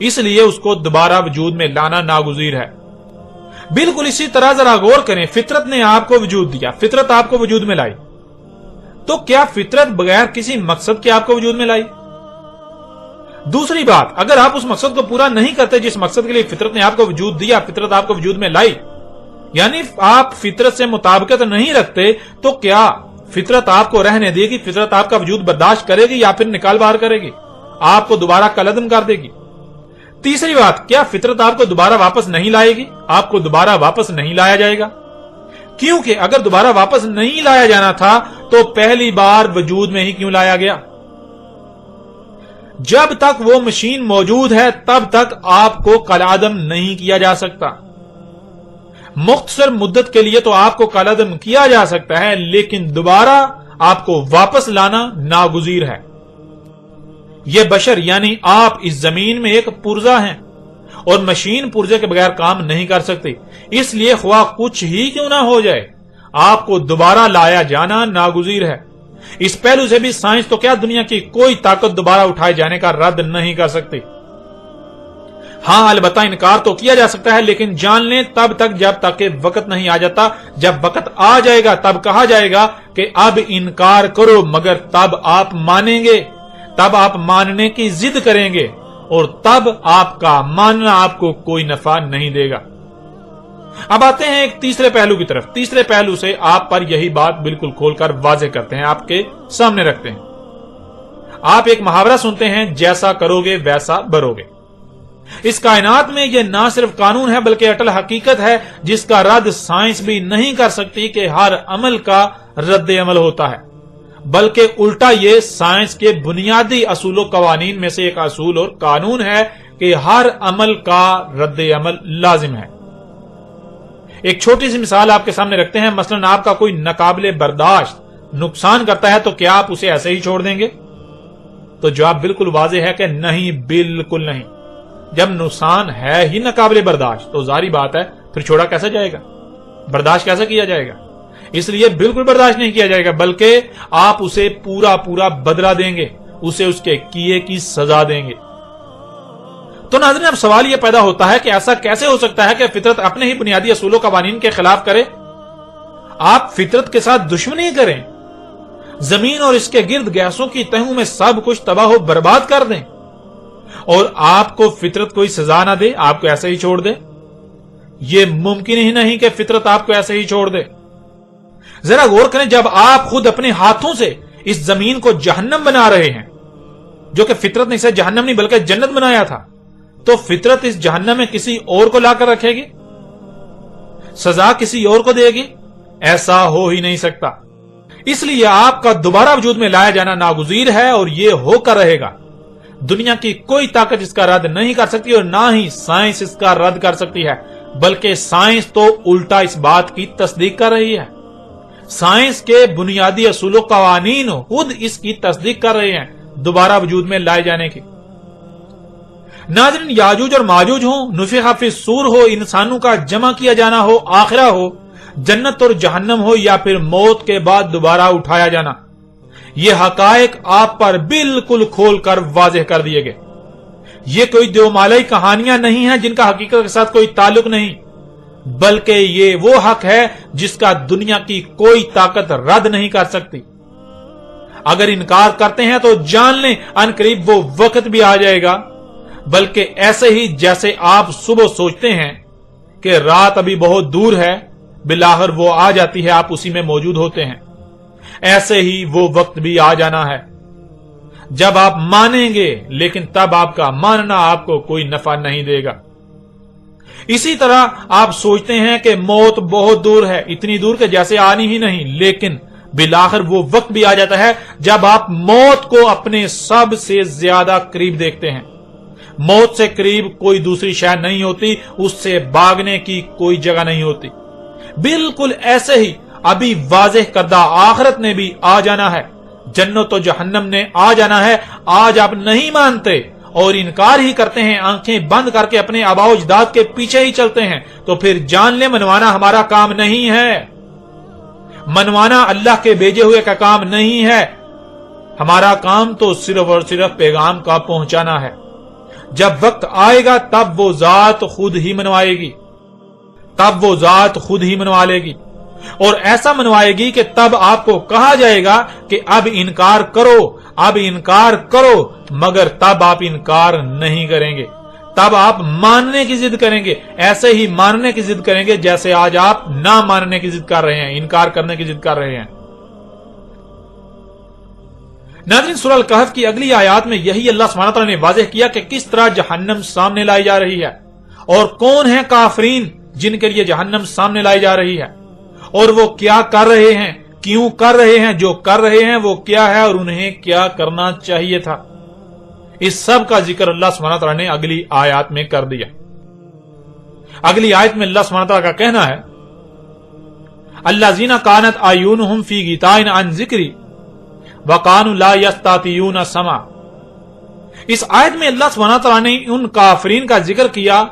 اس لیے اس کو دوبارہ وجود میں لانا ناگزیر ہے۔ بالکل اسی طرح ذرا غور کریں، فطرت نے آپ کو وجود دیا، فطرت آپ کو وجود میں لائی، تو کیا فطرت بغیر کسی مقصد کے آپ کو وجود میں لائی؟ دوسری بات، اگر آپ اس مقصد کو پورا نہیں کرتے جس مقصد کے لیے فطرت نے آپ کو وجود دیا، فطرت آپ کو وجود میں لائی، یعنی آپ فطرت سے مطابقت نہیں رکھتے، تو کیا فطرت آپ کو رہنے دے گی؟ فطرت آپ کا وجود برداشت کرے گی یا پھر نکال باہر کرے گی، آپ کو دوبارہ کلعدم کر دے گی؟ تیسری بات، کیا فطرت آپ کو دوبارہ واپس نہیں لائے گی؟ آپ کو دوبارہ واپس نہیں لایا جائے گا، کیونکہ اگر دوبارہ واپس نہیں لایا جانا تھا تو پہلی بار وجود میں ہی کیوں لایا گیا؟ جب تک وہ مشین موجود ہے تب تک آپ کو کالعدم نہیں کیا جا سکتا۔ مختصر مدت کے لیے تو آپ کو کالعدم کیا جا سکتا ہے، لیکن دوبارہ آپ کو واپس لانا ناگزیر ہے۔ یہ بشر یعنی آپ اس زمین میں ایک پرزہ ہیں، اور مشین پرزے کے بغیر کام نہیں کر سکتی، اس لیے خواہ کچھ ہی کیوں نہ ہو جائے آپ کو دوبارہ لایا جانا ناگزیر ہے۔ اس پہلو سے بھی سائنس تو کیا دنیا کی کوئی طاقت دوبارہ اٹھائے جانے کا رد نہیں کر سکتی۔ ہاں البتہ انکار تو کیا جا سکتا ہے، لیکن جان لیں تب تک جب تک کہ وقت نہیں آ جاتا۔ جب وقت آ جائے گا تب کہا جائے گا کہ اب انکار کرو، مگر تب آپ مانیں گے، تب آپ ماننے کی ضد کریں گے، اور تب آپ کا ماننا آپ کو کوئی نفع نہیں دے گا۔ اب آتے ہیں ایک تیسرے پہلو کی طرف۔ تیسرے پہلو سے آپ پر یہی بات بالکل کھول کر واضح کرتے ہیں، آپ کے سامنے رکھتے ہیں۔ آپ ایک محاورہ سنتے ہیں، جیسا کرو گے ویسا بھرو گے۔ اس کائنات میں یہ نہ صرف قانون ہے بلکہ اٹل حقیقت ہے، جس کا رد سائنس بھی نہیں کر سکتی کہ ہر عمل کا رد عمل ہوتا ہے، بلکہ الٹا یہ سائنس کے بنیادی اصول و قوانین میں سے ایک اصول اور قانون ہے کہ ہر عمل کا رد عمل لازم ہے۔ ایک چھوٹی سی مثال آپ کے سامنے رکھتے ہیں، مثلا آپ کا کوئی ناقابل برداشت نقصان کرتا ہے تو کیا آپ اسے ایسے ہی چھوڑ دیں گے؟ تو جواب بالکل واضح ہے کہ نہیں، بالکل نہیں۔ جب نقصان ہے ہی ناقابل برداشت تو ظاہری بات ہے پھر چھوڑا کیسے جائے گا، برداشت کیسے کیا جائے گا؟ اس لیے بالکل برداشت نہیں کیا جائے گا، بلکہ آپ اسے پورا بدلہ دیں گے، اسے اس کے کیے کی سزا دیں گے۔ تو ناظرین، اب سوال یہ پیدا ہوتا ہے کہ ایسا کیسے ہو سکتا ہے کہ فطرت اپنے ہی بنیادی اصول و قوانین کے خلاف کرے؟ آپ فطرت کے ساتھ دشمنی کریں، زمین اور اس کے گرد گیسوں کی تہوں میں سب کچھ تباہ و برباد کر دیں، اور آپ کو فطرت کوئی سزا نہ دے، آپ کو ایسے ہی چھوڑ دے؟ یہ ممکن ہی نہیں کہ فطرت آپ کو ایسے ہی چھوڑ دے۔ ذرا غور کریں، جب آپ خود اپنے ہاتھوں سے اس زمین کو جہنم بنا رہے ہیں، جو کہ فطرت نے اسے جہنم نہیں بلکہ جنت بنایا تھا، تو فطرت اس جہنم میں کسی اور کو لا کر رکھے گی؟ سزا کسی اور کو دے گی؟ ایسا ہو ہی نہیں سکتا۔ اس لیے آپ کا دوبارہ وجود میں لایا جانا ناگزیر ہے، اور یہ ہو کر رہے گا۔ دنیا کی کوئی طاقت اس کا رد نہیں کر سکتی، اور نہ ہی سائنس اس کا رد کر سکتی ہے، بلکہ سائنس تو الٹا اس بات کی تصدیق کر رہی ہے۔ سائنس کے بنیادی اصول و قوانین خود اس کی تصدیق کر رہے ہیں دوبارہ وجود میں لائے جانے کی۔ ناظرین، یاجوج اور ماجوج ہوں، نفخ فی الصور ہو، انسانوں کا جمع کیا جانا ہو، آخرہ ہو، جنت اور جہنم ہو، یا پھر موت کے بعد دوبارہ اٹھایا جانا، یہ حقائق آپ پر بالکل کھول کر واضح کر دیے گئے۔ یہ کوئی دیومالی کہانیاں نہیں ہیں جن کا حقیقت کے ساتھ کوئی تعلق نہیں، بلکہ یہ وہ حق ہے جس کا دنیا کی کوئی طاقت رد نہیں کر سکتی۔ اگر انکار کرتے ہیں تو جان لیں ان قریب وہ وقت بھی آ جائے گا، بلکہ ایسے ہی جیسے آپ صبح سوچتے ہیں کہ رات ابھی بہت دور ہے، بالآخر وہ آ جاتی ہے، آپ اسی میں موجود ہوتے ہیں، ایسے ہی وہ وقت بھی آ جانا ہے جب آپ مانیں گے، لیکن تب آپ کا ماننا آپ کو کوئی نفع نہیں دے گا۔ اسی طرح آپ سوچتے ہیں کہ موت بہت دور ہے، اتنی دور کہ جیسے آنی ہی نہیں، لیکن بالآخر وہ وقت بھی آ جاتا ہے جب آپ موت کو اپنے سب سے زیادہ قریب دیکھتے ہیں۔ موت سے قریب کوئی دوسری شے نہیں ہوتی، اس سے بھاگنے کی کوئی جگہ نہیں ہوتی۔ بالکل ایسے ہی ابھی واضح کردہ آخرت نے بھی آ جانا ہے، جنت و جہنم نے آ جانا ہے۔ آج آپ نہیں مانتے اور انکار ہی کرتے ہیں، آنکھیں بند کر کے اپنے آباء و اجداد کے پیچھے ہی چلتے ہیں، تو پھر جان لیں منوانا ہمارا کام نہیں ہے، منوانا اللہ کے بھیجے ہوئے کا کام نہیں ہے۔ ہمارا کام تو صرف اور صرف پیغام کا پہنچانا ہے۔ جب وقت آئے گا تب وہ ذات خود ہی منوائے گی، تب وہ ذات خود ہی منوا لے گی، اور ایسا منوائے گی کہ تب آپ کو کہا جائے گا کہ اب انکار کرو، اب انکار کرو، مگر تب آپ انکار نہیں کریں گے، تب آپ ماننے کی ضد کریں گے، ایسے ہی ماننے کی ضد کریں گے جیسے آج آپ نہ ماننے کی ضد کر رہے ہیں، انکار کرنے کی ضد کر رہے ہیں۔ ناظرین، سورہ الکہف کی اگلی آیات میں یہی اللہ سبحانہ تعالیٰ نے واضح کیا کہ کس طرح جہنم سامنے لائی جا رہی ہے، اور کون ہیں کافرین جن کے لیے جہنم سامنے لائی جا رہی ہے، اور وہ کیا کر رہے ہیں، کیوں کر رہے ہیں، جو کر رہے ہیں وہ کیا ہے، اور انہیں کیا کرنا چاہیے تھا۔ اس سب کا ذکر اللہ سبحانہ تعالیٰ نے اگلی آیات میں کر دیا۔ اگلی آیت میں اللہ سبحانہ تعالیٰ کا کہنا ہے، الذین کانت اعینہم فی غطاء عن ذکری وَقَانُوا لَا يَسْتَطِيعُونَ سَمْعًا۔ اس آیت میں اللہ سبحانہ تعالیٰ نے ان کافرین کا ذکر کیا،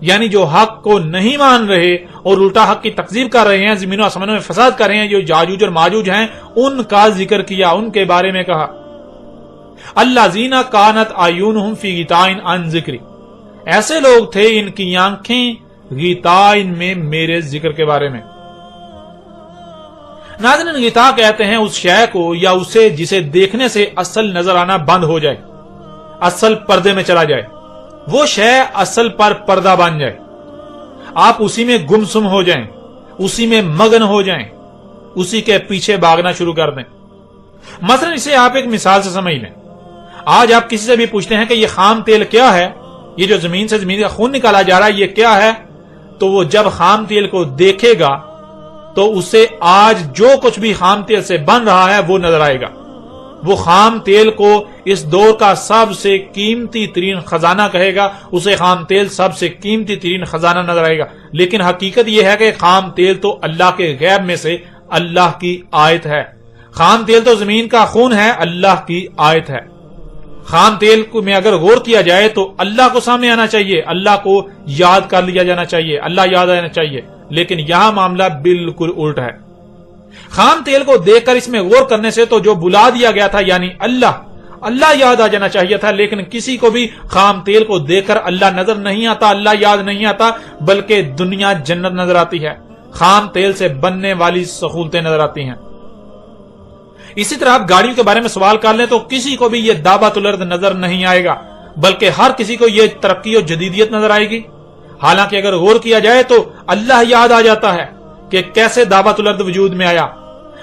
یعنی جو حق کو نہیں مان رہے اور الٹا حق کی تکذیب کر رہے ہیں، زمین و آسمانوں میں فساد کر رہے ہیں، جو یاجوج اور ماجوج ہیں، ان کا ذکر کیا، ان کے بارے میں کہا الذین کانت اعینہم فی غطاء عن ذکری، ایسے لوگ تھے ان کی آنکھیں غطاء میں میرے ذکر کے بارے میں۔ ناظرین، غطاء کہتے ہیں اس شے کو یا اسے جسے دیکھنے سے اصل نظر آنا بند ہو جائے، اصل پردے میں چلا جائے، وہ شے اصل پر پردہ بن جائے، آپ اسی میں گمسم ہو جائیں، اسی میں مگن ہو جائیں، اسی کے پیچھے بھاگنا شروع کر دیں۔ مثلا اسے آپ ایک مثال سے سمجھ لیں، آج آپ کسی سے بھی پوچھتے ہیں کہ یہ خام تیل کیا ہے، یہ جو زمین سے زمین کا خون نکالا جا رہا ہے یہ کیا ہے، تو وہ جب خام تیل کو دیکھے گا تو اسے آج جو کچھ بھی خام تیل سے بن رہا ہے وہ نظر آئے گا، وہ خام تیل کو اس دور کا سب سے قیمتی ترین خزانہ کہے گا، اسے خام تیل سب سے قیمتی ترین خزانہ نظر آئے گا۔ لیکن حقیقت یہ ہے کہ خام تیل تو اللہ کے غیب میں سے اللہ کی آیت ہے، خام تیل تو زمین کا خون ہے، اللہ کی آیت ہے۔ خام تیل میں اگر غور کیا جائے تو اللہ کو سامنے آنا چاہیے، اللہ کو یاد کر لیا جانا چاہیے، اللہ یاد آنا چاہیے، لیکن یہاں معاملہ بالکل الٹ ہے۔ خام تیل کو دیکھ کر اس میں غور کرنے سے تو جو بلا دیا گیا تھا یعنی اللہ یاد آ جانا چاہیے تھا، لیکن کسی کو بھی خام تیل کو دیکھ کر اللہ نظر نہیں آتا، اللہ یاد نہیں آتا، بلکہ دنیا جنت نظر آتی ہے، خام تیل سے بننے والی سہولتیں نظر آتی ہیں۔ اسی طرح آپ گاڑیوں کے بارے میں سوال کر لیں تو کسی کو بھی یہ دعوت الارض نظر نہیں آئے گا، بلکہ ہر کسی کو یہ ترقی اور جدیدیت نظر آئے گی۔ حالانکہ اگر غور کیا جائے تو اللہ یاد آ جاتا ہے کہ کیسے دعوت الارض وجود میں آیا۔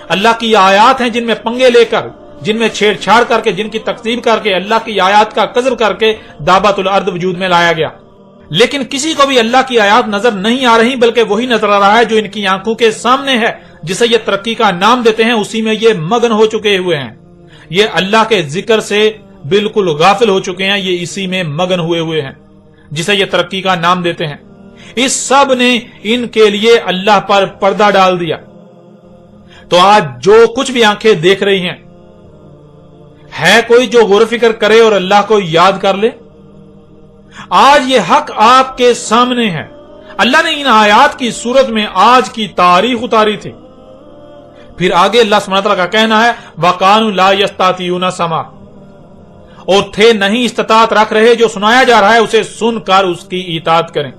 اللہ کی آیات ہیں جن میں پنگے لے کر، جن میں چھیڑ چھاڑ کر کے، جن کی تکذیب کر کے، اللہ کی آیات کا کذب کر کے دعوت الارض وجود میں لایا گیا، لیکن کسی کو بھی اللہ کی آیات نظر نہیں آ رہی، بلکہ وہی نظر آ رہا ہے جو ان کی آنکھوں کے سامنے ہے، جسے یہ ترقی کا نام دیتے ہیں، اسی میں یہ مگن ہو چکے ہوئے ہیں، یہ اللہ کے ذکر سے بالکل غافل ہو چکے ہیں، یہ اسی میں مگن ہوئے ہیں جسے یہ ترقی کا نام دیتے ہیں۔ اس سب نے ان کے لیے اللہ پر پردہ ڈال دیا۔ تو آج جو کچھ بھی آنکھیں دیکھ رہی ہیں، ہے کوئی جو غور و فکر کرے اور اللہ کو یاد کر لے؟ آج یہ حق آپ کے سامنے ہے، اللہ نے ان آیات کی صورت میں آج کی تاریخ اتاری تھی۔ پھر آگے اللہ سبحانہ تعالیٰ کا کہنا ہے وَقَانُوا لَا يَسْتَطِيعُونَ سَمْعًا، اور تھے نہیں استطاعت رکھ رہے جو سنایا جا رہا ہے اسے سن کر اس کی اطاعت کریں۔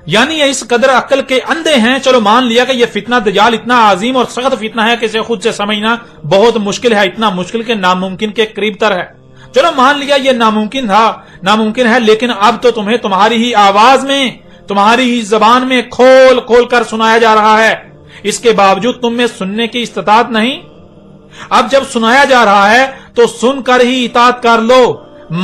یعنی یہ اس قدر عقل کے اندھے ہیں، چلو مان لیا کہ یہ فتنہ دجال اتنا عظیم اور سخت فتنہ ہے کہ اسے خود سے سمجھنا بہت مشکل ہے، اتنا مشکل کہ ناممکن کے قریب تر ہے، چلو مان لیا یہ ناممکن ہے، لیکن اب تو تمہیں تمہاری ہی آواز میں، تمہاری ہی زبان میں کھول کھول کر سنایا جا رہا ہے، اس کے باوجود تم میں سننے کی استطاعت نہیں۔ اب جب سنایا جا رہا ہے تو سن کر ہی اطاعت کر لو،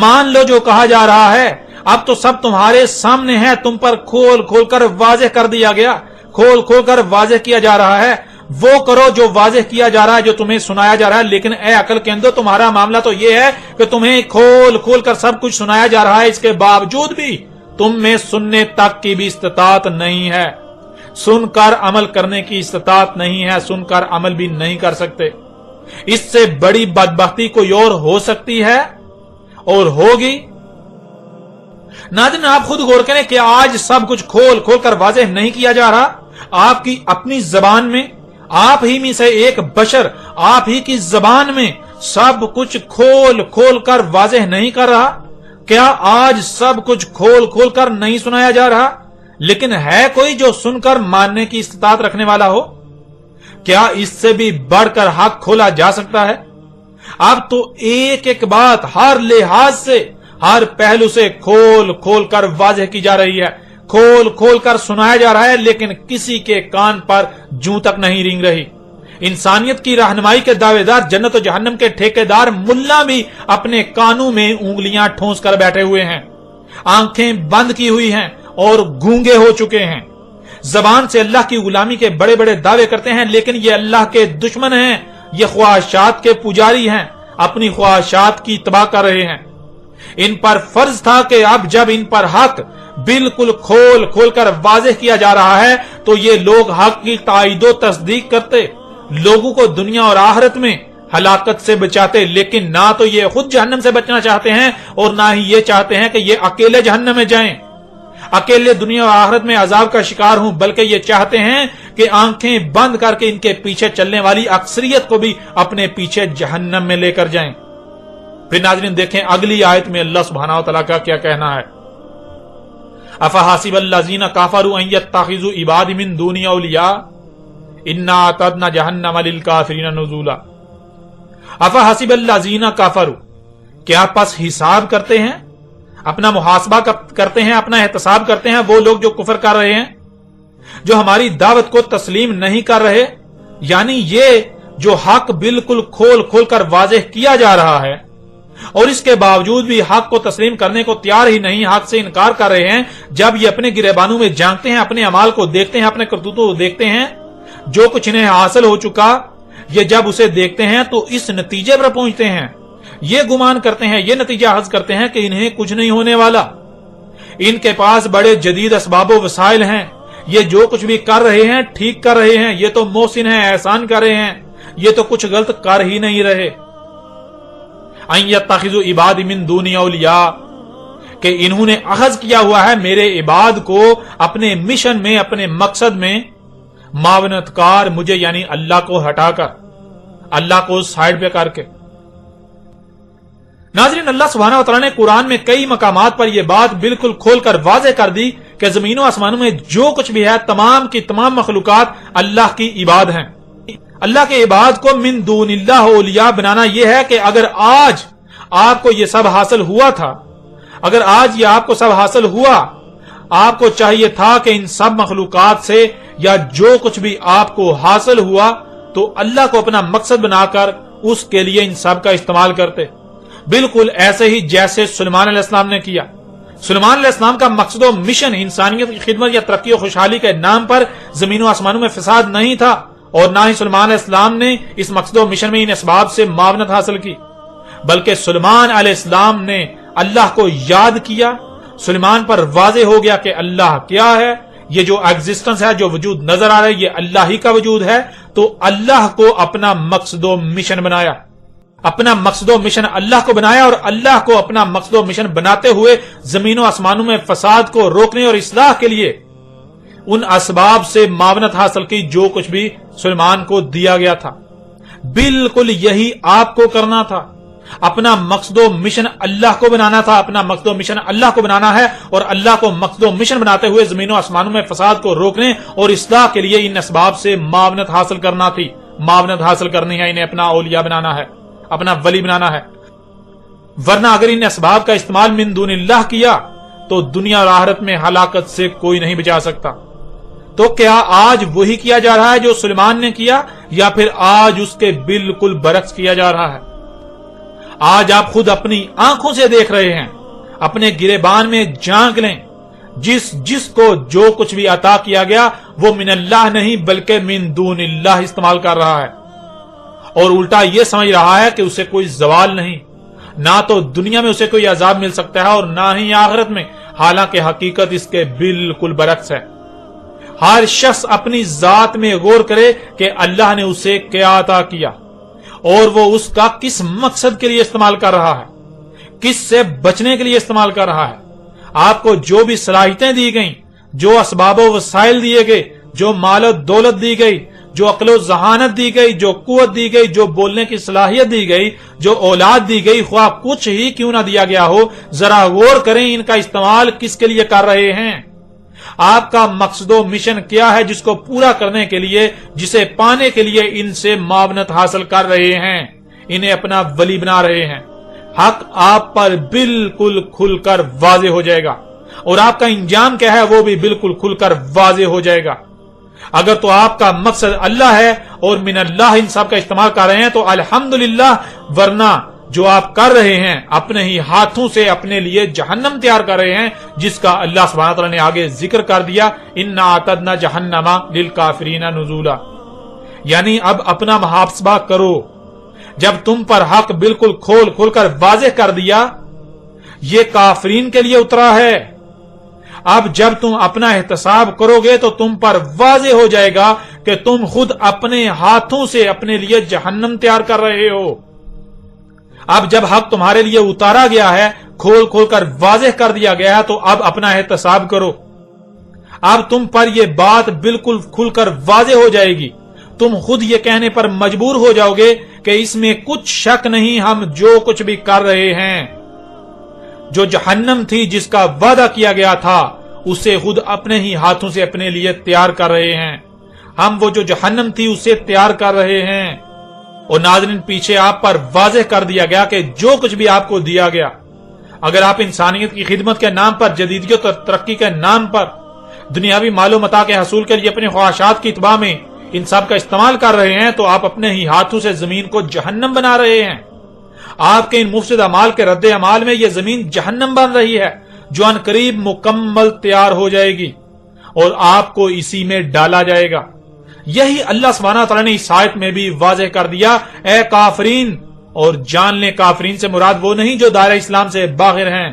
مان لو جو کہا جا رہا ہے، اب تو سب تمہارے سامنے ہے، تم پر کھول کھول کر واضح کر دیا گیا، کھول کھول کر واضح کیا جا رہا ہے، وہ کرو جو واضح کیا جا رہا ہے، جو تمہیں سنایا جا رہا ہے۔ لیکن اے عقل کے اندر تمہارا معاملہ تو یہ ہے کہ تمہیں کھول کھول کر سب کچھ سنایا جا رہا ہے، اس کے باوجود بھی تم میں سننے تک کی بھی استطاعت نہیں ہے، سن کر عمل کرنے کی استطاعت نہیں ہے، سن کر عمل بھی نہیں کر سکتے۔ اس سے بڑی بدبختی کوئی اور ہو سکتی ہے اور ہوگی؟ ناظرین، آپ خود غور کریں کہ آج سب کچھ کھول کھول کر واضح نہیں کیا جا رہا، آپ کی اپنی زبان میں، آپ ہی میں سے ایک بشر آپ ہی کی زبان میں سب کچھ کھول کھول کر واضح نہیں کر رہا، کیا آج سب کچھ کھول کھول کر نہیں سنایا جا رہا؟ لیکن ہے کوئی جو سن کر ماننے کی استطاعت رکھنے والا ہو؟ کیا اس سے بھی بڑھ کر حق کھولا جا سکتا ہے؟ اب تو ایک ایک بات ہر لحاظ سے، ہر پہلو سے کھول کھول کر واضح کی جا رہی ہے، کھول کھول کر سنایا جا رہا ہے، لیکن کسی کے کان پر جوں تک نہیں رینگ رہی۔ انسانیت کی رہنمائی کے دعوے دار، جنت و جہنم کے ٹھیکیدار ملا بھی اپنے کانوں میں انگلیاں ٹھونس کر بیٹھے ہوئے ہیں، آنکھیں بند کی ہوئی ہیں اور گونگے ہو چکے ہیں۔ زبان سے اللہ کی غلامی کے بڑے بڑے دعوے کرتے ہیں، لیکن یہ اللہ کے دشمن ہیں، یہ خواہشات کے پجاری ہیں، اپنی خواہشات کی اتباع کر رہے ہیں۔ ان پر فرض تھا کہ اب جب ان پر حق بالکل کھول کھول کر واضح کیا جا رہا ہے تو یہ لوگ حق کی تائید و تصدیق کرتے، لوگوں کو دنیا اور آخرت میں ہلاکت سے بچاتے، لیکن نہ تو یہ خود جہنم سے بچنا چاہتے ہیں اور نہ ہی یہ چاہتے ہیں کہ یہ اکیلے جہنم میں جائیں، اکیلے دنیا اور آخرت میں عذاب کا شکار ہوں، بلکہ یہ چاہتے ہیں کہ آنکھیں بند کر کے ان کے پیچھے چلنے والی اکثریت کو بھی اپنے پیچھے جہنم میں لے کر جائیں۔ پھر ناظرین دیکھیں اگلی آیت میں اللہ سبحانہ و تعالیٰ کا کیا کہنا ہے۔ افحاسب الذین کفروا ان یتخذوا عبادی من دونی اولیاء انا اعتدنا جہنم للکافرین نزولا۔ افحاسب الذین کفروا، کیا پس حساب کرتے ہیں، اپنا محاسبہ کرتے ہیں، اپنا احتساب کرتے ہیں وہ لوگ جو کفر کر رہے ہیں، جو ہماری دعوت کو تسلیم نہیں کر رہے، یعنی یہ جو حق بالکل کھول کھول کر واضح کیا جا رہا ہے اور اس کے باوجود بھی حق کو تسلیم کرنے کو تیار ہی نہیں، حق سے انکار کر رہے ہیں۔ جب یہ اپنے گریبانوں میں جھانکتے ہیں، اپنے اعمال کو دیکھتے ہیں، اپنے کرتوتوں کو دیکھتے ہیں، جو کچھ انہیں حاصل ہو چکا، یہ جب اسے دیکھتے ہیں تو اس نتیجے پر پہنچتے ہیں، یہ گمان کرتے ہیں، یہ نتیجہ حاصل کرتے ہیں کہ انہیں کچھ نہیں ہونے والا، ان کے پاس بڑے جدید اسباب و وسائل ہیں، یہ جو کچھ بھی کر رہے ہیں ٹھیک کر رہے ہیں، یہ تو محسن ہیں، احسان کر رہے ہیں، یہ تو کچھ غلط کر ہی نہیں رہے۔ ان یتخذوا عبادی من دونی اولیاء، کہ انہوں نے اخذ کیا ہوا ہے میرے عباد کو اپنے مشن میں، اپنے مقصد میں معاونت کار، مجھے یعنی اللہ کو ہٹا کر، اللہ کو سائیڈ پہ کر کے۔ ناظرین اللہ سبحانہ وتعالی نے قرآن میں کئی مقامات پر یہ بات بالکل کھول کر واضح کر دی کہ زمین و آسمانوں میں جو کچھ بھی ہے تمام کی تمام مخلوقات اللہ کی عباد ہیں۔ اللہ کے عباد کو من دون اللہ اولیاء بنانا یہ ہے کہ اگر آج آپ کو یہ سب حاصل ہوا تھا، اگر آج یہ آپ کو سب حاصل ہوا، آپ کو چاہیے تھا کہ ان سب مخلوقات سے یا جو کچھ بھی آپ کو حاصل ہوا تو اللہ کو اپنا مقصد بنا کر اس کے لیے ان سب کا استعمال کرتے، بالکل ایسے ہی جیسے سلیمان علیہ السلام نے کیا۔ سلیمان علیہ السلام کا مقصد و مشن انسانیت کی خدمت یا ترقی و خوشحالی کے نام پر زمین و آسمانوں میں فساد نہیں تھا، اور نہ ہی سلیمان علیہ السلام نے اس مقصد و مشن میں ان اسباب سے معاونت حاصل کی، بلکہ سلیمان علیہ السلام نے اللہ کو یاد کیا، سلیمان پر واضح ہو گیا کہ اللہ کیا ہے، یہ جو ایگزسٹنس ہے، جو وجود نظر آ رہا ہے، یہ اللہ ہی کا وجود ہے، تو اللہ کو اپنا مقصد و مشن بنایا، اپنا مقصد و مشن اللہ کو بنایا، اور اللہ کو اپنا مقصد و مشن بناتے ہوئے زمین و آسمانوں میں فساد کو روکنے اور اصلاح کے لیے ان اسباب سے معاونت حاصل کی جو کچھ بھی سلیمان کو دیا گیا تھا۔ بالکل یہی آپ کو کرنا تھا، اپنا مقصد و مشن اللہ کو بنانا تھا، اپنا مقصد و مشن اللہ کو بنانا ہے، اور اللہ کو مقصد و مشن بناتے ہوئے زمین و آسمانوں میں فساد کو روکنے اور اصلاح کے لیے ان اسباب سے معاونت حاصل کرنا تھی، معاونت حاصل کرنی ہے، انہیں اپنا اولیاء بنانا ہے، اپنا ولی بنانا ہے۔ ورنہ اگر ان اسباب کا استعمال من دون اللہ کیا تو دنیا اور آخرت میں ہلاکت سے کوئی نہیں بچا سکتا۔ تو کیا آج وہی کیا جا رہا ہے جو سلیمان نے کیا، یا پھر آج اس کے بالکل برعکس کیا جا رہا ہے؟ آج آپ خود اپنی آنکھوں سے دیکھ رہے ہیں، اپنے گریبان میں جھانک لیں، جس کو جو کچھ بھی عطا کیا گیا وہ من اللہ نہیں بلکہ من دون اللہ استعمال کر رہا ہے، اور الٹا یہ سمجھ رہا ہے کہ اسے کوئی زوال نہیں، نہ تو دنیا میں اسے کوئی عذاب مل سکتا ہے اور نہ ہی آخرت میں، حالانکہ حقیقت اس کے بالکل برعکس ہے۔ ہر شخص اپنی ذات میں غور کرے کہ اللہ نے اسے کیا عطا کیا اور وہ اس کا کس مقصد کے لیے استعمال کر رہا ہے، کس سے بچنے کے لیے استعمال کر رہا ہے۔ آپ کو جو بھی صلاحیتیں دی گئیں، جو اسباب و وسائل دیے گئے، جو مال و دولت دی گئی، جو عقل و ذہانت دی گئی، جو قوت دی گئی، جو بولنے کی صلاحیت دی گئی، جو اولاد دی گئی، خواہ کچھ ہی کیوں نہ دیا گیا ہو، ذرا غور کریں ان کا استعمال کس کے لیے کر رہے ہیں؟ آپ کا مقصد و مشن کیا ہے جس کو پورا کرنے کے لیے، جسے پانے کے لیے ان سے معاونت حاصل کر رہے ہیں، انہیں اپنا ولی بنا رہے ہیں؟ حق آپ پر بالکل کھل کر واضح ہو جائے گا، اور آپ کا انجام کیا ہے وہ بھی بالکل کھل کر واضح ہو جائے گا۔ اگر تو آپ کا مقصد اللہ ہے اور من اللہ ان سب کا استعمال کر رہے ہیں تو الحمدللہ، ورنہ جو آپ کر رہے ہیں اپنے ہی ہاتھوں سے اپنے لیے جہنم تیار کر رہے ہیں، جس کا اللہ سبحانہ تعالیٰ نے آگے ذکر کر دیا، اِنَّا اعْتَدْنَا جَهَنَّمَ لِلْكَافِرِينَ نُزُولًا۔ یعنی اب اپنا محاسبہ کرو، جب تم پر حق بالکل کھول کھول کر واضح کر دیا، یہ کافرین کے لیے اترا ہے۔ اب جب تم اپنا احتساب کرو گے تو تم پر واضح ہو جائے گا کہ تم خود اپنے ہاتھوں سے اپنے لیے جہنم تیار کر رہے ہو۔ اب جب حق تمہارے لیے اتارا گیا ہے، کھول کھول کر واضح کر دیا گیا ہے، تو اب اپنا احتساب کرو۔ اب تم پر یہ بات بالکل کھل کر واضح ہو جائے گی، تم خود یہ کہنے پر مجبور ہو جاؤ گے کہ اس میں کچھ شک نہیں، ہم جو کچھ بھی کر رہے ہیں، جو جہنم تھی جس کا وعدہ کیا گیا تھا، اسے خود اپنے ہی ہاتھوں سے اپنے لیے تیار کر رہے ہیں۔ ہم وہ جو جہنم تھی اسے تیار کر رہے ہیں۔ اور ناظرین، پیچھے آپ پر واضح کر دیا گیا کہ جو کچھ بھی آپ کو دیا گیا، اگر آپ انسانیت کی خدمت کے نام پر، جدیدیت اور ترقی کے نام پر، دنیاوی مال و متاع کے حصول کے لیے اپنی خواہشات کی اتباع میں ان سب کا استعمال کر رہے ہیں، تو آپ اپنے ہی ہاتھوں سے زمین کو جہنم بنا رہے ہیں۔ آپ کے ان مفسد اعمال کے رد عمال میں یہ زمین جہنم بن رہی ہے، جو ان قریب مکمل تیار ہو جائے گی اور آپ کو اسی میں ڈالا جائے گا۔ یہی اللہ سبحانہ تعالیٰ نے اس آیت میں بھی واضح کر دیا، اے کافرین، اور جان لیں کافرین سے مراد وہ نہیں جو دائرہ اسلام سے باہر ہیں۔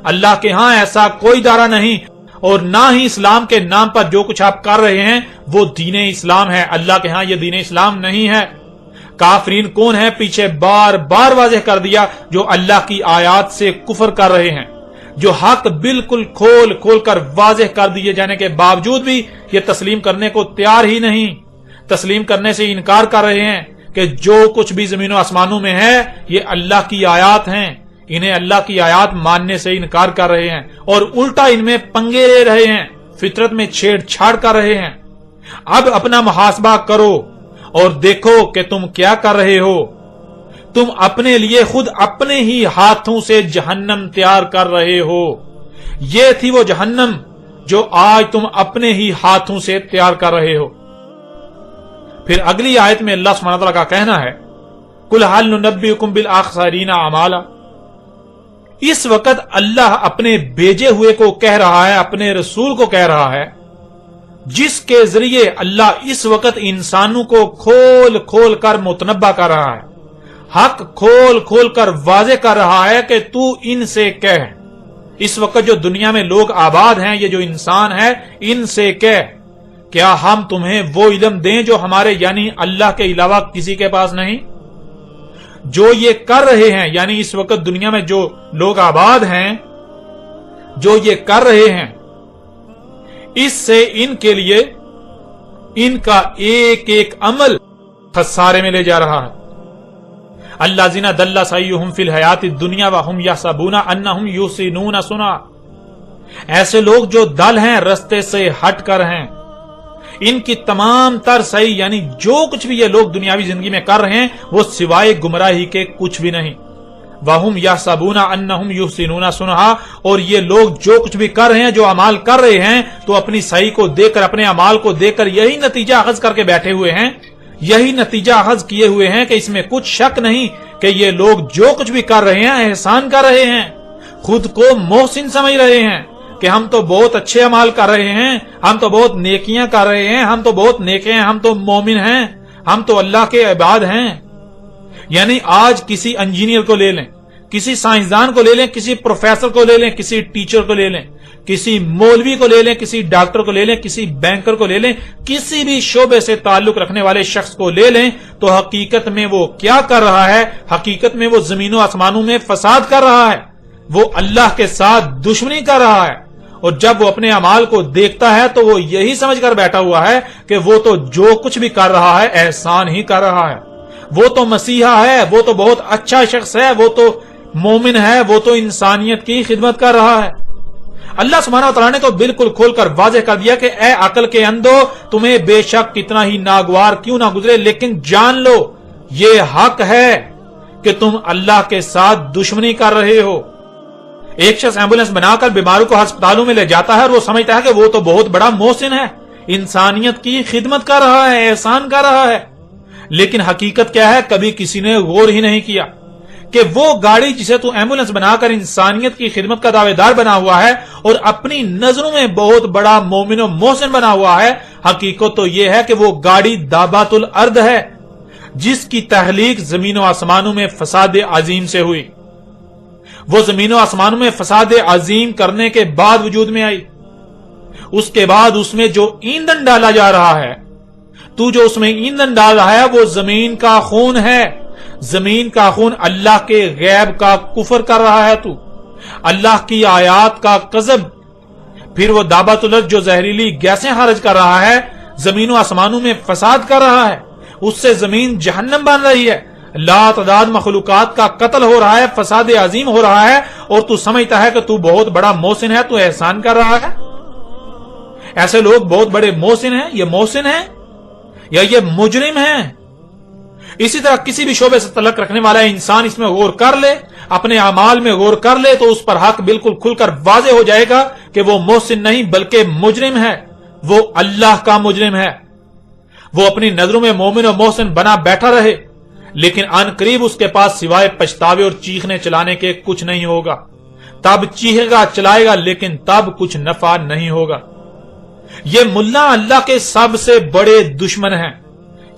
اللہ کے ہاں ایسا کوئی دائرہ نہیں، اور نہ ہی اسلام کے نام پر جو کچھ آپ کر رہے ہیں وہ دین اسلام ہے۔ اللہ کے ہاں یہ دین اسلام نہیں ہے۔ کافرین کون ہے؟ پیچھے بار بار واضح کر دیا، جو اللہ کی آیات سے کفر کر رہے ہیں، جو حق بالکل کھول کھول کر واضح کر دیے جانے کے باوجود بھی یہ تسلیم کرنے کو تیار ہی نہیں، تسلیم کرنے سے انکار کر رہے ہیں کہ جو کچھ بھی زمین و آسمانوں میں ہے یہ اللہ کی آیات ہیں۔ انہیں اللہ کی آیات ماننے سے انکار کر رہے ہیں اور الٹا ان میں پنگے لے رہے ہیں، فطرت میں چھیڑ چھاڑ کر رہے ہیں۔ اب اپنا محاسبہ کرو اور دیکھو کہ تم کیا کر رہے ہو۔ تم اپنے لیے خود اپنے ہی ہاتھوں سے جہنم تیار کر رہے ہو۔ یہ تھی وہ جہنم جو آج تم اپنے ہی ہاتھوں سے تیار کر رہے ہو۔ پھر اگلی آیت میں اللہ سبحانہ وتعالیٰ کا کہنا ہے، قُلْ هَلْ نُنَبِّئُكُمْ بِالْأَخْسَرِينَ أَعْمَالًا۔ اس وقت اللہ اپنے بھیجے ہوئے کو کہہ رہا ہے، اپنے رسول کو کہہ رہا ہے، جس کے ذریعے اللہ اس وقت انسانوں کو کھول کھول کر متنبہ کر رہا ہے، حق کھول کھول کر واضح کر رہا ہے کہ تو ان سے کہہ۔ اس وقت جو دنیا میں لوگ آباد ہیں، یہ جو انسان ہے، ان سے کہہ، کیا ہم تمہیں وہ علم دیں جو ہمارے یعنی اللہ کے علاوہ کسی کے پاس نہیں؟ جو یہ کر رہے ہیں، یعنی اس وقت دنیا میں جو لوگ آباد ہیں، جو یہ کر رہے ہیں، اس سے ان کے لیے ان کا ایک ایک عمل خسارے میں لے جا رہا ہے۔ الذین ضل سعیہم فی الحیات الدنیا وہم یحسبون انہم یحسنون صنعا۔ ایسے لوگ جو دل ہیں، رستے سے ہٹ کر ہیں، ان کی تمام تر صحیح یعنی جو کچھ بھی یہ لوگ دنیاوی زندگی میں کر رہے ہیں وہ سوائے گمراہی کے کچھ بھی نہیں۔ وَهُمْ يَحْسَبُونَ أَنَّهُمْ يُحْسِنُونَ صُنْعًا، اور یہ لوگ جو کچھ بھی کر رہے ہیں، جو اعمال کر رہے ہیں، تو اپنی صحیح کو دیکھ کر، اپنے اعمال کو دیکھ کر یہی نتیجہ اخذ کر کے بیٹھے ہوئے ہیں، یہی نتیجہ اخذ کیے ہوئے ہیں کہ اس میں کچھ شک نہیں کہ یہ لوگ جو کچھ بھی کر رہے ہیں احسان کر رہے ہیں، خود کو محسن سمجھ رہے ہیں کہ ہم تو بہت اچھے اعمال کر رہے ہیں، ہم تو بہت نیکیاں کر رہے ہیں، ہم تو بہت نیک ہیں، ہم تو مومن ہیں، ہم تو اللہ کے عباد ہیں۔ یعنی آج کسی انجینئر کو لے لیں، کسی سائنسدان کو لے لیں، کسی پروفیسر کو لے لیں، کسی ٹیچر کو لے لیں، کسی مولوی کو لے لیں، کسی ڈاکٹر کو لے لیں، کسی بینکر کو لے لیں، کسی بھی شعبے سے تعلق رکھنے والے شخص کو لے لیں، تو حقیقت میں وہ کیا کر رہا ہے؟ حقیقت میں وہ زمین و آسمانوں میں فساد کر رہا ہے، وہ اللہ کے ساتھ دشمنی کر رہا ہے، اور جب وہ اپنے اعمال کو دیکھتا ہے تو وہ یہی سمجھ کر بیٹھا ہوا ہے کہ وہ تو جو کچھ بھی کر رہا ہے احسان ہی کر رہا ہے، وہ تو مسیحا ہے، وہ تو بہت اچھا شخص ہے، وہ تو مومن ہے، وہ تو انسانیت کی خدمت کر رہا ہے۔ اللہ سبحانہ وتعالی نے تو بالکل کھول کر واضح کر دیا کہ اے عقل کے اندھو، تمہیں بے شک کتنا ہی ناگوار کیوں نہ گزرے، لیکن جان لو یہ حق ہے کہ تم اللہ کے ساتھ دشمنی کر رہے ہو۔ ایک شخص ایمبولینس بنا کر بیماروں کو ہسپتالوں میں لے جاتا ہے اور وہ سمجھتا ہے کہ وہ تو بہت بڑا محسن ہے، انسانیت کی خدمت کر رہا ہے، احسان کر رہا ہے، لیکن حقیقت کیا ہے؟ کبھی کسی نے غور ہی نہیں کیا کہ وہ گاڑی جسے تو ایمبولینس بنا کر انسانیت کی خدمت کا دعوے دار بنا ہوا ہے اور اپنی نظروں میں بہت بڑا مومن و محسن بنا ہوا ہے، حقیقت تو یہ ہے کہ وہ گاڑی دابۃ الارض ہے جس کی تخلیق زمین و آسمانوں میں فساد عظیم سے ہوئی۔ وہ زمین و آسمانوں میں فساد عظیم کرنے کے بعد وجود میں آئی، اس کے بعد اس میں جو ایندھن ڈالا جا رہا ہے، تو جو اس میں ایندھن ڈال رہا ہے وہ زمین کا خون ہے، زمین کا خون اللہ کے غیب کا کفر کر رہا ہے، تو اللہ کی آیات کا کذب، پھر وہ دابۃ الارض جو زہریلی گیسیں خارج کر رہا ہے، زمین و آسمانوں میں فساد کر رہا ہے، اس سے زمین جہنم بن رہی ہے، لا تعداد مخلوقات کا قتل ہو رہا ہے، فساد عظیم ہو رہا ہے، اور تو سمجھتا ہے کہ تو بہت بڑا محسن ہے، تو احسان کر رہا ہے۔ ایسے لوگ بہت بڑے محسن ہیں، یہ محسن ہیں یا یہ مجرم ہیں؟ اسی طرح کسی بھی شعبے سے تعلق رکھنے والا انسان اس میں غور کر لے، اپنے اعمال میں غور کر لے، تو اس پر حق بالکل کھل کر واضح ہو جائے گا کہ وہ محسن نہیں بلکہ مجرم ہے، وہ اللہ کا مجرم ہے۔ وہ اپنی نظروں میں مومن و محسن بنا بیٹھا رہے، لیکن ان قریب اس کے پاس سوائے پچھتاوے اور چیخنے چلانے کے کچھ نہیں ہوگا۔ تب چیخے گا، چلائے گا، لیکن تب کچھ نفع نہیں ہوگا۔ یہ ملا اللہ کے سب سے بڑے دشمن ہیں،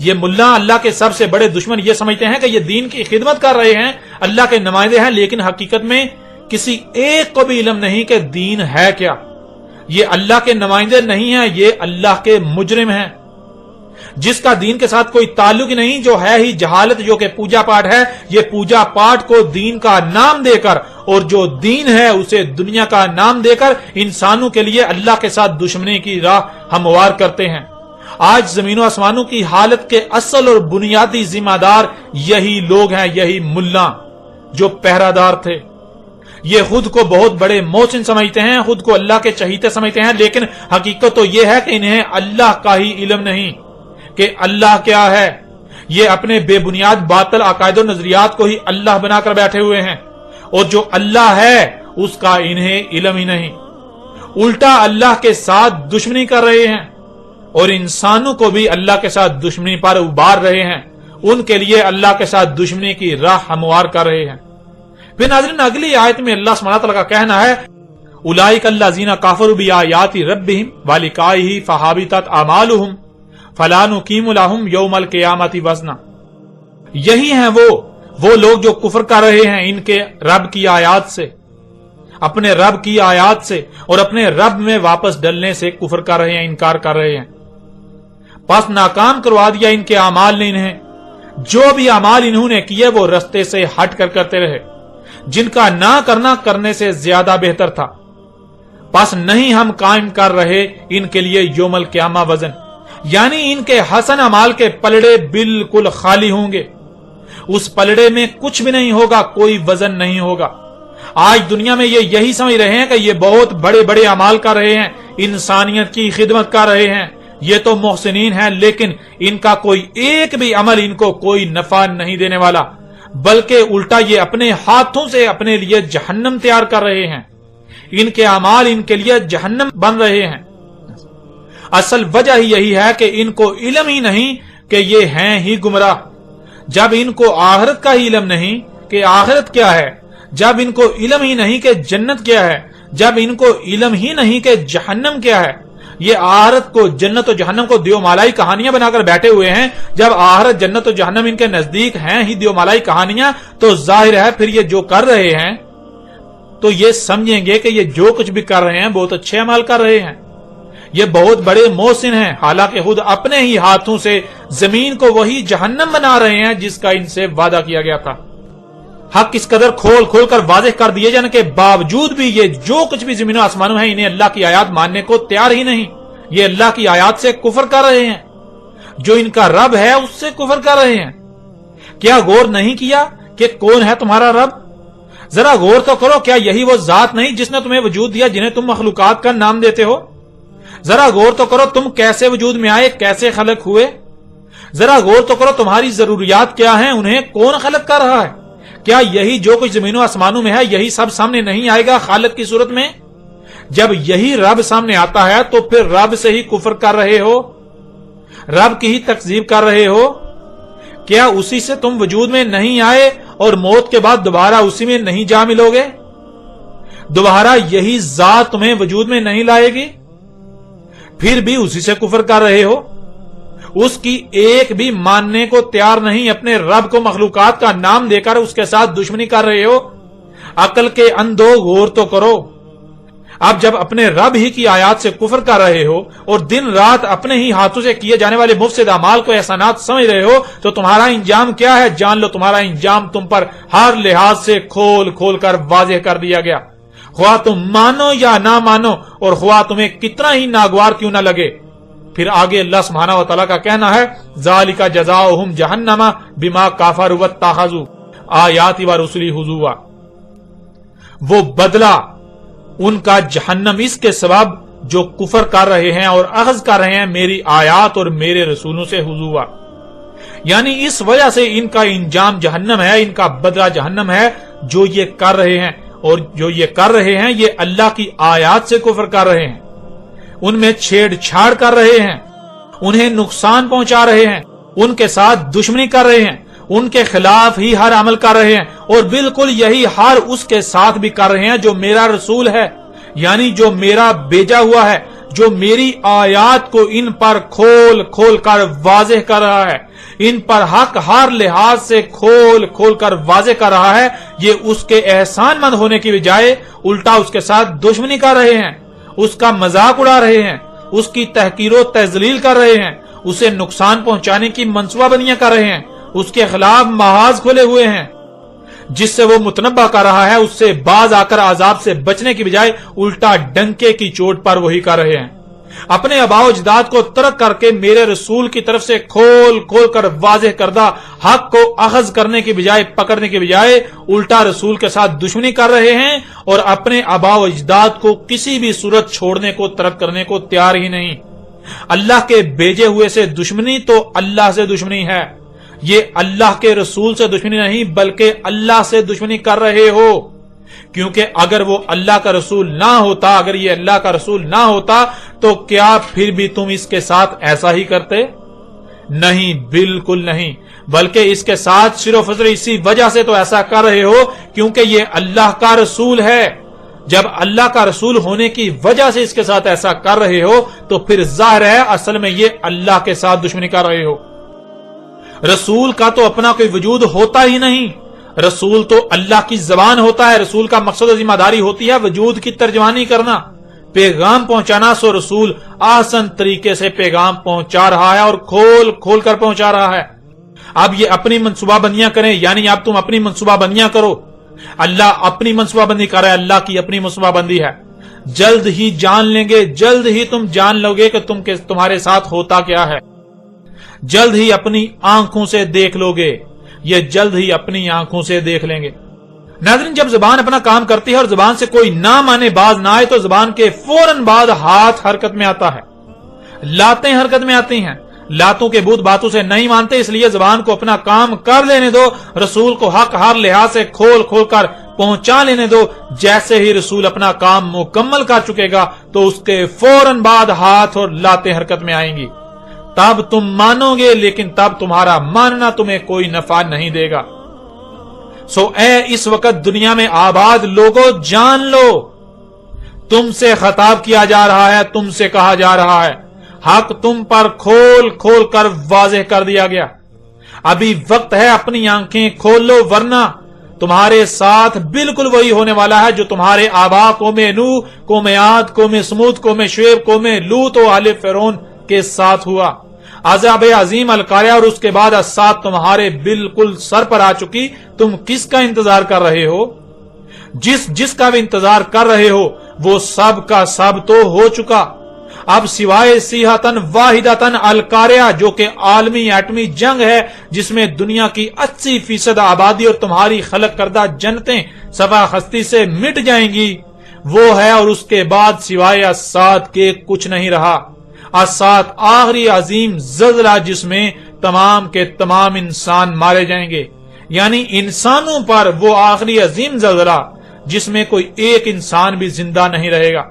یہ ملا اللہ کے سب سے بڑے دشمن یہ سمجھتے ہیں کہ یہ دین کی خدمت کر رہے ہیں، اللہ کے نمائندے ہیں، لیکن حقیقت میں کسی ایک کو بھی علم نہیں کہ دین ہے کیا۔ یہ اللہ کے نمائندے نہیں ہیں، یہ اللہ کے مجرم ہیں، جس کا دین کے ساتھ کوئی تعلق نہیں، جو ہے ہی جہالت، جو کہ پوجا پاٹ ہے، یہ پوجا پاٹ کو دین کا نام دے کر، اور جو دین ہے اسے دنیا کا نام دے کر انسانوں کے لیے اللہ کے ساتھ دشمنی کی راہ ہموار کرتے ہیں۔ آج زمین و آسمانوں کی حالت کے اصل اور بنیادی ذمہ دار یہی لوگ ہیں، یہی ملا جو پہرہ دار تھے۔ یہ خود کو بہت بڑے محسن سمجھتے ہیں، خود کو اللہ کے چہیتے سمجھتے ہیں، لیکن حقیقت تو یہ ہے کہ انہیں اللہ کا ہی علم نہیں کہ اللہ کیا ہے۔ یہ اپنے بے بنیاد باطل عقائد و نظریات کو ہی اللہ بنا کر بیٹھے ہوئے ہیں، اور جو اللہ ہے اس کا انہیں علم ہی نہیں، الٹا اللہ کے ساتھ دشمنی کر رہے ہیں، اور انسانوں کو بھی اللہ کے ساتھ دشمنی پر ابھار رہے ہیں، ان کے لیے اللہ کے ساتھ دشمنی کی راہ ہموار کر رہے ہیں۔ پھر ناظرین اگلی آیت میں اللہ سبحانہ وتعالی کا کہنا ہے، اولئک الذین کفروا بآیات ربہم ولقائہ فحبطت اعمالہم فلا نقیم لہم یوم القیامۃ وزنا۔ یہی ہیں وہ لوگ جو کفر کر رہے ہیں ان کے رب کی آیات سے، اپنے رب کی آیات سے، اور اپنے رب میں واپس ڈلنے سے کفر کر رہے ہیں، انکار کر رہے ہیں۔ پس ناکام کروا دیا ان کے اعمال نے انہیں، جو بھی اعمال انہوں نے کیے وہ رستے سے ہٹ کر کرتے رہے، جن کا نہ کرنا کرنے سے زیادہ بہتر تھا۔ پس نہیں ہم قائم کر رہے ان کے لیے یوم القیامہ وزن، یعنی ان کے حسن اعمال کے پلڑے بالکل خالی ہوں گے، اس پلڑے میں کچھ بھی نہیں ہوگا، کوئی وزن نہیں ہوگا۔ آج دنیا میں یہ یہی سمجھ رہے ہیں کہ یہ بہت بڑے بڑے اعمال کر رہے ہیں، انسانیت کی خدمت کر رہے ہیں، یہ تو محسنین ہیں، لیکن ان کا کوئی ایک بھی عمل ان کو کوئی نفع نہیں دینے والا، بلکہ الٹا یہ اپنے ہاتھوں سے اپنے لیے جہنم تیار کر رہے ہیں، ان کے اعمال ان کے لیے جہنم بن رہے ہیں۔ اصل وجہ ہی یہی ہے کہ ان کو علم ہی نہیں کہ یہ ہیں ہی گمراہ۔ جب ان کو آخرت کا ہی علم نہیں کہ آخرت کیا ہے، جب ان کو علم ہی نہیں کہ جنت کیا ہے، جب ان کو علم ہی نہیں کہ جہنم کیا ہے، یہ آخرت کو، جنت و جہنم کو دیو مالائی کہانیاں بنا کر بیٹھے ہوئے ہیں۔ جب آخرت، جنت و جہنم ان کے نزدیک ہیں ہی دیو مالائی کہانیاں، تو ظاہر ہے پھر یہ جو کر رہے ہیں تو یہ سمجھیں گے کہ یہ جو کچھ بھی کر رہے ہیں بہت اچھے عمل کر رہے ہیں، یہ بہت بڑے محسن ہیں، حالانکہ خود اپنے ہی ہاتھوں سے زمین کو وہی جہنم بنا رہے ہیں جس کا ان سے وعدہ کیا گیا تھا۔ حق اس قدر کھول کھول کر واضح کر دیے جانے کے باوجود بھی یہ جو کچھ بھی زمین و آسمانوں ہیں انہیں اللہ کی آیات ماننے کو تیار ہی نہیں. یہ اللہ کی آیات سے کفر کر رہے ہیں. جو ان کا رب ہے اس سے کفر کر رہے ہیں. کیا غور نہیں کیا کہ کون ہے تمہارا رب؟ ذرا غور تو کرو, کیا یہی وہ ذات نہیں جس نے تمہیں وجود دیا جنہیں تم مخلوقات کا نام دیتے ہو؟ ذرا غور تو کرو تم کیسے وجود میں آئے, کیسے خلق ہوئے؟ ذرا غور تو کرو تمہاری ضروریات کیا ہیں, انہیں کون خلق کر رہا ہے؟ کیا یہی جو کچھ زمین و آسمانوں میں ہے یہی سب سامنے نہیں آئے گا خالق کی صورت میں؟ جب یہی رب سامنے آتا ہے تو پھر رب سے ہی کفر کر رہے ہو, رب کی ہی تکذیب کر رہے ہو. کیا اسی سے تم وجود میں نہیں آئے اور موت کے بعد دوبارہ اسی میں نہیں جا ملو گے؟ دوبارہ یہی ذات تمہیں وجود میں نہیں لائے گی؟ پھر بھی اسی سے کفر کر رہے ہو. اس کی ایک بھی ماننے کو تیار نہیں, اپنے رب کو مخلوقات کا نام دے کر اس کے ساتھ دشمنی کر رہے ہو. عقل کے اندھو غور تو کرو. اب جب اپنے رب ہی کی آیات سے کفر کر رہے ہو اور دن رات اپنے ہی ہاتھوں سے کیے جانے والے مفسد اعمال کو احسانات سمجھ رہے ہو تو تمہارا انجام کیا ہے؟ جان لو تمہارا انجام تم پر ہر لحاظ سے کھول کھول کر واضح کر دیا گیا. خواہ تم مانو یا نہ مانو اور خواہ تمہیں کتنا ہی ناگوار کیوں نہ لگے. پھر آگے اللہ سبحانہ و تعالیٰ کا کہنا ہے ذالک جزاؤہم جہنم بما کفروا واتخذوا آیاتی ورسلی ہزوا. وہ بدلہ ان کا جہنم اس کے سبب جو کفر کر رہے ہیں اور اخذ کر رہے ہیں میری آیات اور میرے رسولوں سے ہزوا. یعنی اس وجہ سے ان کا انجام جہنم ہے, ان کا بدلہ جہنم ہے جو یہ کر رہے ہیں. اور جو یہ کر رہے ہیں یہ اللہ کی آیات سے کفر کر رہے ہیں, ان میں چھیڑ چھاڑ کر رہے ہیں, انہیں نقصان پہنچا رہے ہیں, ان کے ساتھ دشمنی کر رہے ہیں, ان کے خلاف ہی ہر عمل کر رہے ہیں اور بالکل یہی ہر اس کے ساتھ بھی کر رہے ہیں جو میرا رسول ہے, یعنی جو میرا بھیجا ہوا ہے, جو میری آیات کو ان پر کھول کھول کر واضح کر رہا ہے, ان پر حق ہر لحاظ سے کھول کھول کر واضح کر رہا ہے. یہ اس کے احسان مند ہونے کی بجائے الٹا اس کے ساتھ دشمنی کر رہے ہیں, اس کا مذاق اڑا رہے ہیں, اس کی تحقیر و تذلیل کر رہے ہیں, اسے نقصان پہنچانے کی منصوبہ بندیاں کر رہے ہیں, اس کے خلاف محاذ کھلے ہوئے ہیں. جس سے وہ متنبہ کر رہا ہے اس سے باز آ کر عذاب سے بچنے کی بجائے الٹا ڈنکے کی چوٹ پر وہی کر رہے ہیں. اپنے آباء و اجداد کو ترک کر کے میرے رسول کی طرف سے کھول کھول کر واضح کردہ حق کو اخذ کرنے کی بجائے, پکڑنے کی بجائے الٹا رسول کے ساتھ دشمنی کر رہے ہیں اور اپنے آباء و اجداد کو کسی بھی صورت چھوڑنے کو, ترک کرنے کو تیار ہی نہیں. اللہ کے بھیجے ہوئے سے دشمنی تو اللہ سے دشمنی ہے, یہ اللہ کے رسول سے دشمنی نہیں بلکہ اللہ سے دشمنی کر رہے ہو. کیونکہ اگر وہ اللہ کا رسول نہ ہوتا, اگر یہ اللہ کا رسول نہ ہوتا تو کیا پھر بھی تم اس کے ساتھ ایسا ہی کرتے؟ نہیں, بالکل نہیں, بلکہ اس کے ساتھ صرف اسی وجہ سے تو ایسا کر رہے ہو کیونکہ یہ اللہ کا رسول ہے. جب اللہ کا رسول ہونے کی وجہ سے اس کے ساتھ ایسا کر رہے ہو تو پھر ظاہر ہے اصل میں یہ اللہ کے ساتھ دشمنی کر رہے ہو. رسول کا تو اپنا کوئی وجود ہوتا ہی نہیں, رسول تو اللہ کی زبان ہوتا ہے. رسول کا مقصد و ذمہ داری ہوتی ہے وجود کی ترجمانی کرنا, پیغام پہنچانا. سو رسول آسان طریقے سے پیغام پہنچا رہا ہے اور کھول کھول کر پہنچا رہا ہے. اب یہ اپنی منصوبہ بندیاں کریں, یعنی اب تم اپنی منصوبہ بندیاں کرو. اللہ اپنی منصوبہ بندی کر رہا ہے, اللہ کی اپنی منصوبہ بندی ہے. جلد ہی جان لیں گے, جلد ہی تم جان لو گے کہ تمہارے ساتھ ہوتا کیا ہے. جلد ہی اپنی آنکھوں سے دیکھ لو گے, یہ جلد ہی اپنی آنکھوں سے دیکھ لیں گے. ناظرین, جب زبان اپنا کام کرتی ہے اور زبان سے کوئی نہ مانے باز نہ آئے تو زبان کے فوراً بعد ہاتھ حرکت میں آتا ہے, لاتیں حرکت میں آتی ہیں. لاتوں کے بت باتوں سے نہیں مانتے, اس لیے زبان کو اپنا کام کر لینے دو. رسول کو حق ہر لحاظ سے کھول کھول کر پہنچا لینے دو. جیسے ہی رسول اپنا کام مکمل کر چکے گا تو اس کے فوراً بعد ہاتھ اور لاتیں حرکت میں آئیں گی. تب تم مانو گے, لیکن تب تمہارا ماننا تمہیں کوئی نفع نہیں دے گا. سو اے اس وقت دنیا میں آباد لوگوں, جان لو تم سے خطاب کیا جا رہا ہے, تم سے کہا جا رہا ہے, حق تم پر کھول کھول کر واضح کر دیا گیا. ابھی وقت ہے اپنی آنکھیں کھول لو, ورنہ تمہارے ساتھ بالکل وہی ہونے والا ہے جو تمہارے آبا قوم نوح, قوم عاد, قوم سمود, قوم شعیب, قوم لوط و آل فرعون کے ساتھ ہوا. عذاب عظیم القاریہ اور اس کے بعد السات تمہارے بالکل سر پر آ چکی، تم کس کا انتظار کر رہے ہو؟ جس کا بھی انتظار کر رہے ہو وہ سب کا سب تو ہو چکا، اب سوائے صیحۃ واحدۃ القاریہ جو کہ عالمی ایٹمی جنگ ہے، جس میں دنیا کی 80% آبادی اور تمہاری خلق کردہ جنتیں صفا خستی سے مٹ جائیں گی، وہ ہے، اور اس کے بعد سوائے السات کے کچھ نہیں رہا۔ السات آخری عظیم زلزلہ جس میں تمام کے تمام انسان مارے جائیں گے، یعنی انسانوں پر وہ آخری عظیم زلزلہ جس میں کوئی ایک انسان بھی زندہ نہیں رہے گا۔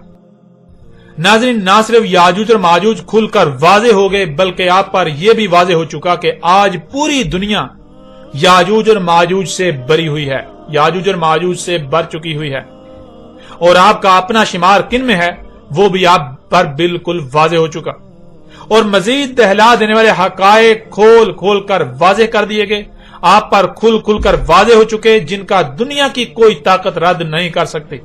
ناظرین، نہ صرف یاجوج اور ماجوج کھل کر واضح ہو گئے بلکہ آپ پر یہ بھی واضح ہو چکا کہ آج پوری دنیا یاجوج اور ماجوج سے بری ہوئی ہے، یاجوج اور ماجوج سے بر چکی ہوئی ہے، اور آپ کا اپنا شمار کن میں ہے وہ بھی آپ پر بالکل واضح ہو چکا، اور مزید دہلا دینے والے حقائق کھول کھول کر واضح کر دیے گئے، آپ پر کھل کھل کر واضح ہو چکے، جن کا دنیا کی کوئی طاقت رد نہیں کر سکتی۔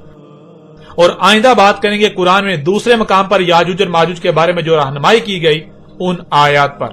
اور آئندہ بات کریں گے قرآن میں دوسرے مقام پر یاجوج اور ماجوج کے بارے میں جو رہنمائی کی گئی ان آیات پر۔